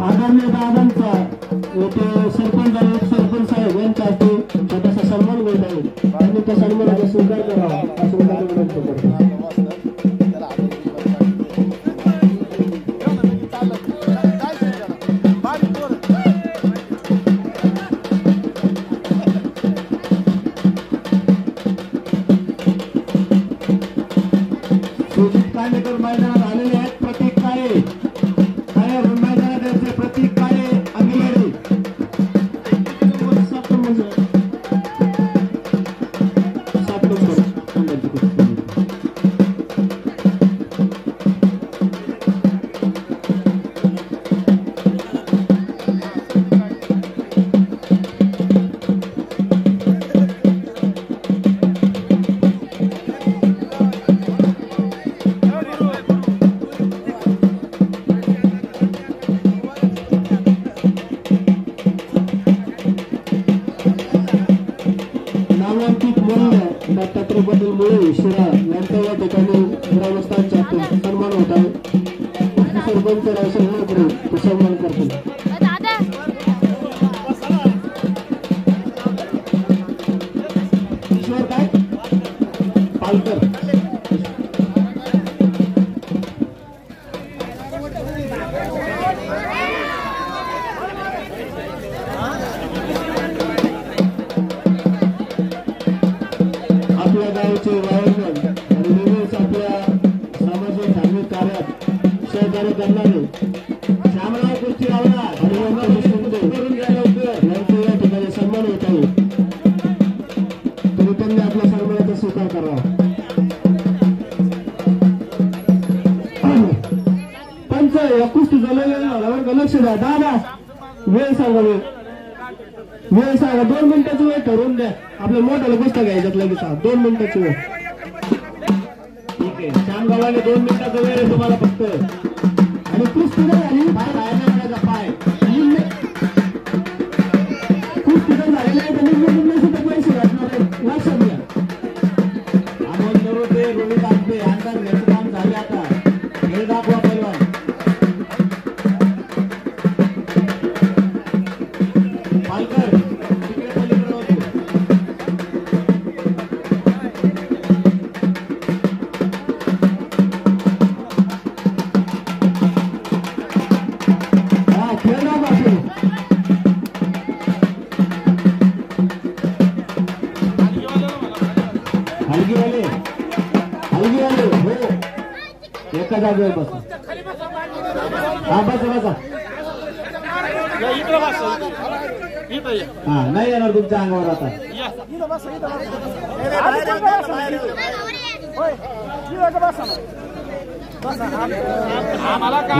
आदरणीय दादांचा येथे सरपंच आणि उपसरपंच साहेब यांच्या हस्ते छोटासा सन्मान होत आहे. त्यांनी त्या सन्मानाचा स्वीकार करावा असं मला विनंती करतो. कांडेकर मैदानात आलेले आहेत. प्रतीक काळे मैदानात त्यांचे प्रतीक काळे अंगणवाडी दत्तात्रय मुळे शिरा यांचा या ठिकाणी ग्रामस्थांच्या सन्मान होत आहे. सरपंच रावसाहेब तो सन्मान करतो. ईश्वर काय पालकर आपल्या गावचे वायरमन आणि नेहमीच आपल्या सामाजिक धार्मिक कार्यात सहकार्य करणारे श्यामराव कुस्ती रावणार हनुमंत शिंदे यांचे या ठिकाणी सन्मान होत आहे. तरी त्यांनी आपल्या सन्मानाचा स्वीकार करावा. पंच या कुस्ती झालेल्या लक्ष द्या. दादा वेळ सांगा. वेळ सांगा. 2 मिनिटाची वेळ ठरवून द्या. आपल्याला मोठ्याला पुस्तक घ्यायच्यात लगेच 2 मिनिटाची वेळ. ठीक आहे. श्यामगावाने 2 मिनिटाचा वेळ आहे तुम्हाला फक्त. आणि कुस्ती नाही झाली पाय बाहेर नाही पडायचा. पाय कुस्ती जर झाली नाही तर निघून सुद्धा पैसे घालणार आहे. लक्षात घ्या. आमोद नरोटे रोहित आंबे अंतर घ्यायचं काम झाले. आता खेळ दाखवा पैलवान. पालकर हलगी हो एका जागेवर बसा. हा बसा. हा नाही येणार तुमच्या अंगावर आता.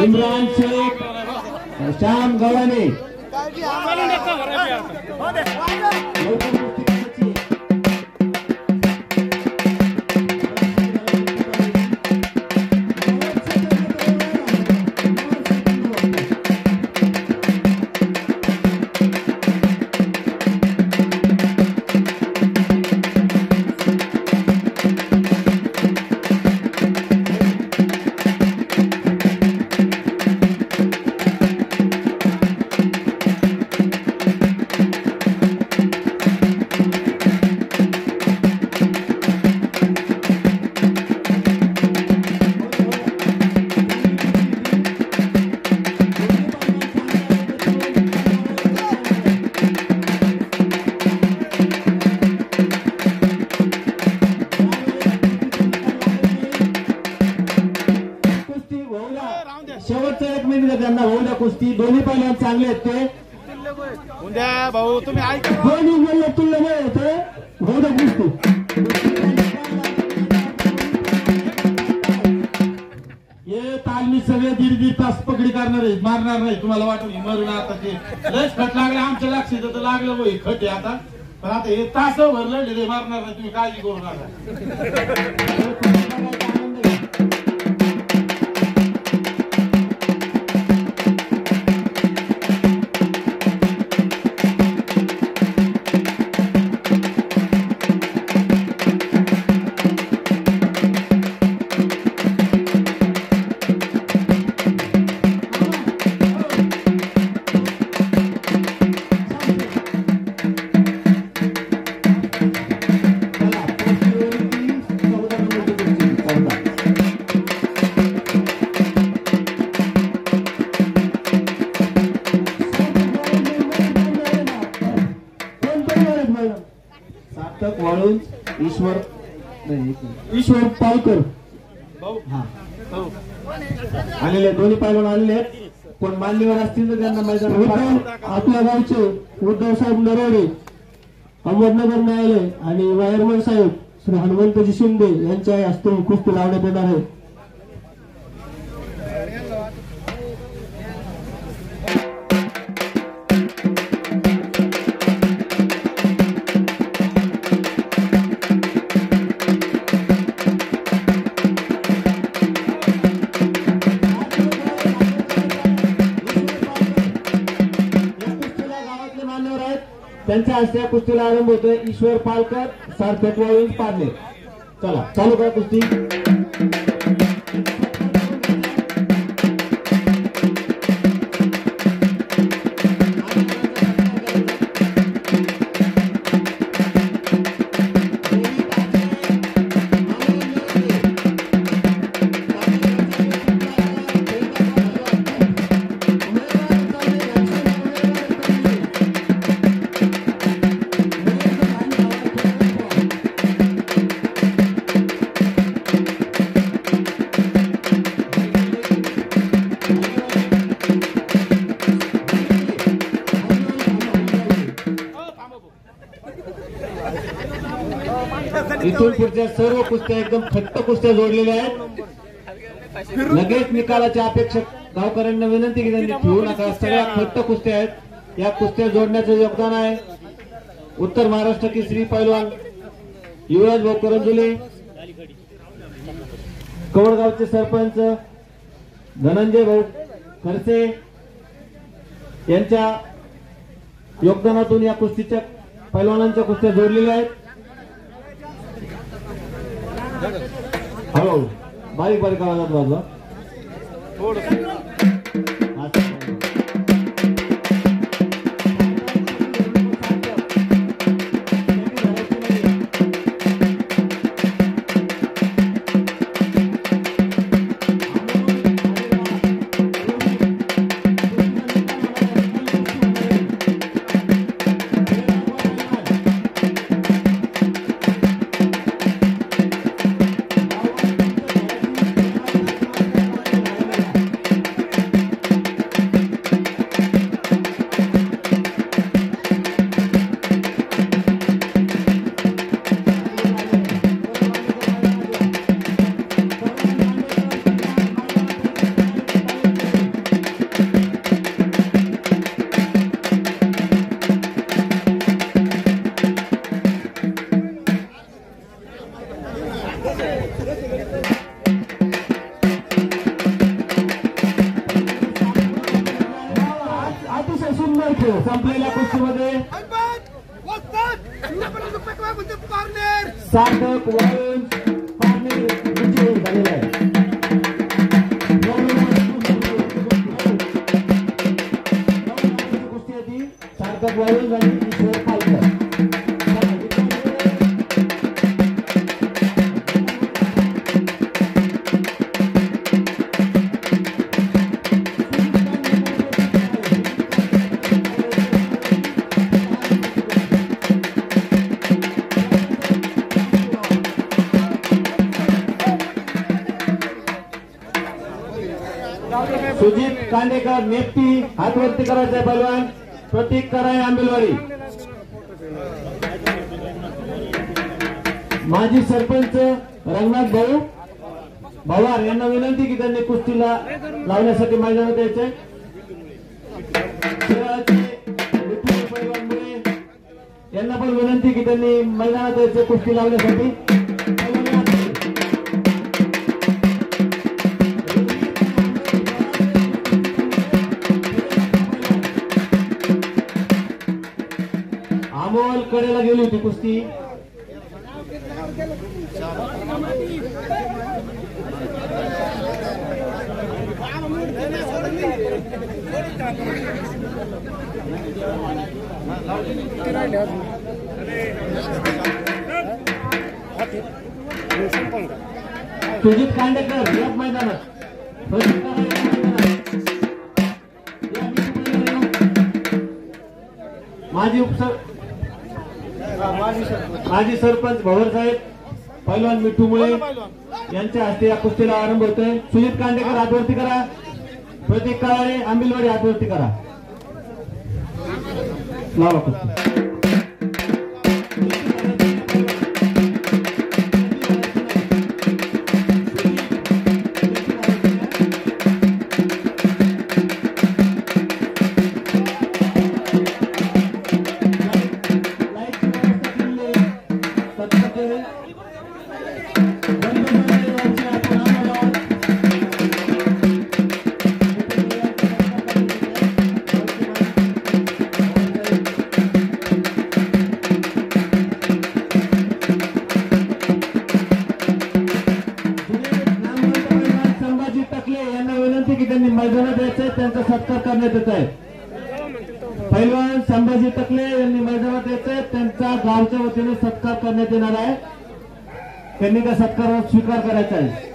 इम्रान शेख श्याम गव्हाणे शेवटचा 1 मिनिट त्यांना होऊ द्या. कुस्ती दोन्ही पहिल्या चांगले आहेत. ते उद्या भाऊ तुम्ही ऐका. दोन्ही गेले तुल्य होते. होऊ द्या कुस्ती. हे तालमी सगळे 1.5 तास पकडी करणार आहे. मारणार नाही. तुम्हाला वाटून मरून आता ते लस खट लागले. आमच्या लक्षात तर लागलं भाई खट आहे आता. पण आता हे तास भर लढले मारणार नाही. तुम्ही काळजी करू नका. वाळूंज ईश्वर पालकर आलेले दोन्ही पैलवान आलेले आहेत. कोण मान्यवर असतील तर त्यांना मैदानात आपल्या गावचे उद्धव साहेब नरोडे अहमदनगर न्यायालय आणि वायरमन साहेब श्री हनुमंतजी शिंदे यांच्या हस्ते कुस्ती लावण्यात येणार आहे. त्यांच्या हस्ते कुस्तीला आरंभ होतोय. ईश्वर पालकर सार्थक वाळूंज पारनेर. चला चालू करा कुस्ती. इथून पुढच्या सर्व कुस्त्या एकदम खट्ट कुस्त्या जोडलेल्या आहेत. लगेच निकालाच्या अपेक्षा गावकऱ्यांना विनंती की त्यांनी ठेवू नका. सगळ्या खट्ट कुस्त्या आहेत. या कुस्त्या जोडण्याचं योगदान आहे उत्तर महाराष्ट्र केसरी पैलवान युवराज भाऊ करंजुले, कवडगावचे सरपंच धनंजय भाऊ खरसे यांच्या योगदानातून या कुस्तीच्या पैलवानांच्या कुस्त्या जोडलेल्या आहेत. हळू बारीक बारीक आवाजात वाजवा. संपलेल्या कुस्तीमध्ये सार्थक वाळूंज पारनेर विजयी झालेला आहे. कुस्ती होती सार्थक वाळूंज आणि ईश्वर पालकर. सुजित कांडेकर नेप्ती हातवरती करायचा पैलवान प्रतीक कराय आंबिलवाडी. माजी सरपंच रंगनाथ भाऊ भवार यांना विनंती की त्यांनी कुस्तीला लावण्यासाठी मैदानात यायचे. पैलवान मुळे यांना पण विनंती की त्यांनी मैदानात यायचे कुस्ती लावण्यासाठी. अमोल कडेला गेली होती कुस्ती. सुजित कांडेकर या मैदानात माजी उपसर माजी सरपंच भवर साहेब, पैलवान मिठू मुळे यांच्या हस्ते या कुस्तीला आरंभ होतोय। सुजित कांडेकर हातवरती करा, प्रतीक काळे आंबिलवाडी हातवरती करा, लावा कुस्ती। मैदानात यायचंय, त्यांचा सत्कार करण्यात येत आहे। पैलवान संभाजी तकले यांनी मैदानात यायचंय, त्यांचा गावच्या वतीने सत्कार करण्यात येणार आहे। त्यांनी त्या सत्कारावर स्वीकार करायचा आहे।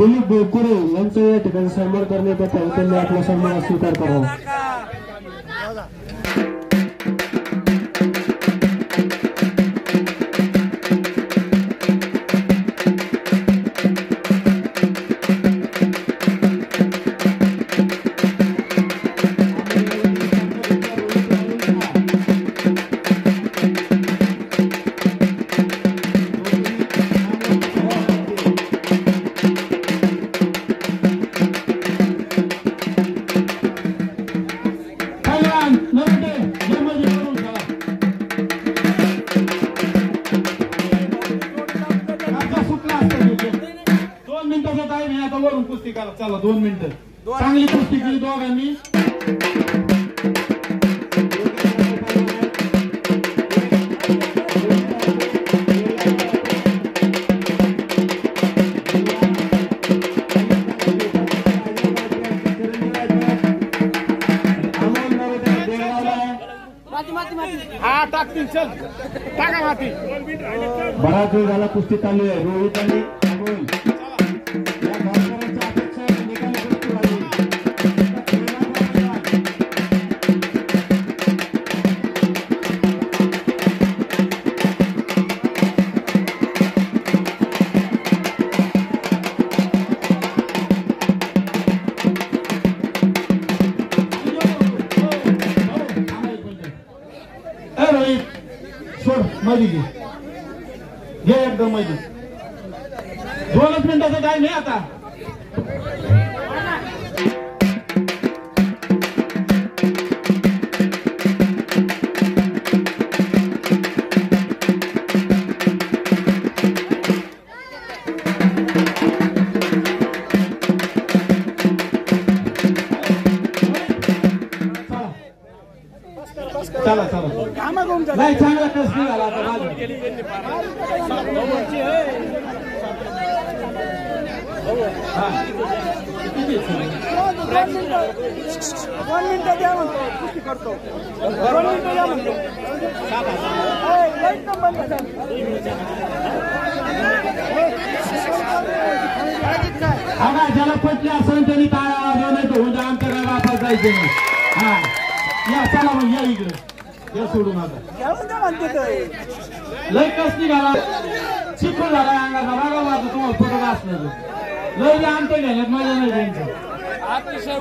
दिलीप बोकुरे यांचं या ठिकाणी सन्मान करण्यात येत आहे, त्यांनी आपला सन्मान स्वीकार करावा। चला 2 मिनिटं चांगली कुस्ती केली दोघांनी। हा टाकतील, चल टाका माती। बराच वेळ झाला कुस्ती चालू आहे। रोहित आणि मध्ये घे एकदम मध्ये 2 मिनिटाचा टाइम आहे आता। चला चला नाही चांगला कस निघाला आता माझं। ज्याला पटले असं त्यांनी टाळा वाजवा, नाही तर म्हणजे आमच्या काय वापस जायचे नाही। हा या चला मग या इकडे या सोडून आता लय कस निघाला चिखल झाला अंगाचा बघा माझं तुम्हाला फोटो असणार लय आमच्या घेण्यात मजा नाही त्यांचं। अतिशय